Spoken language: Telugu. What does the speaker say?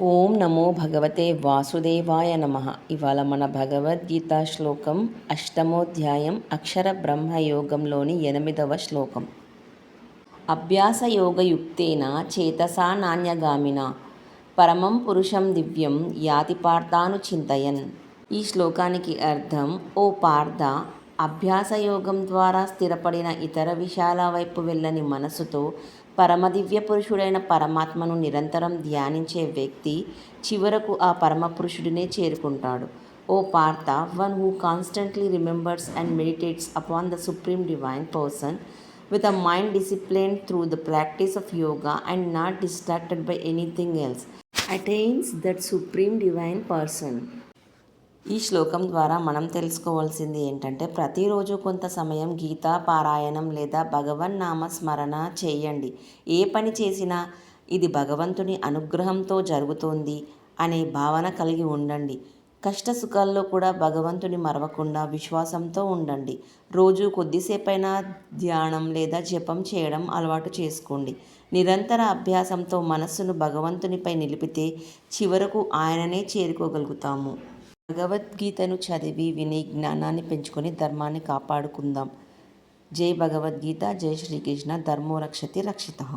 ఓం నమో భగవతే వాసుదేవాయ నమ. ఇవాళ మన భగవద్గీత శ్లోకం 8వ అధ్యాయం అక్షర బ్రహ్మయోగంలోని 8వ శ్లోకం. అభ్యాసయోగయుక్తేన చేతసా నాణ్యగామిన పరమం పురుషం దివ్యం యాతి పార్థానుచింతయన్. ఈ శ్లోకానికి అర్థం, ఓ పార్థ, అభ్యాసయోగం ద్వారా స్థిరపడిన ఇతర విషయాల వైపు వెళ్ళని మనసుతో పరమదివ్య పురుషుడైన పరమాత్మను నిరంతరం ధ్యానించే వ్యక్తి చివరకు ఆ పరమపురుషుడినే చేరుకుంటాడు. O Partha, one who constantly remembers and meditates upon the supreme divine person with a mind disciplined through the practice of yoga and not distracted by anything else, attains that supreme divine person. ఈ శ్లోకం ద్వారా మనం తెలుసుకోవాల్సింది ఏంటంటే, ప్రతిరోజు కొంత సమయం గీతా పారాయణం లేదా భగవన్నామ స్మరణ చేయండి. ఏ పని చేసినా ఇది భగవంతుని అనుగ్రహంతో జరుగుతోంది అనే భావన కలిగి ఉండండి. కష్ట సుఖాల్లో కూడా భగవంతుని మరవకుండా విశ్వాసంతో ఉండండి. రోజు కొద్దిసేపైనా ధ్యానం లేదా జపం చేయడం అలవాటు చేసుకోండి. నిరంతర అభ్యాసంతో మనస్సును భగవంతునిపై నిలిపితే చివరకు ఆయననే చేరుకోగలుగుతాము. భగవద్గీతను చదివి విని జ్ఞానాన్ని పెంచుకొని ధర్మాన్ని కాపాడుకుందాం. జై భగవద్గీత. జై శ్రీకృష్ణ. ధర్మో రక్షతి రక్షితః.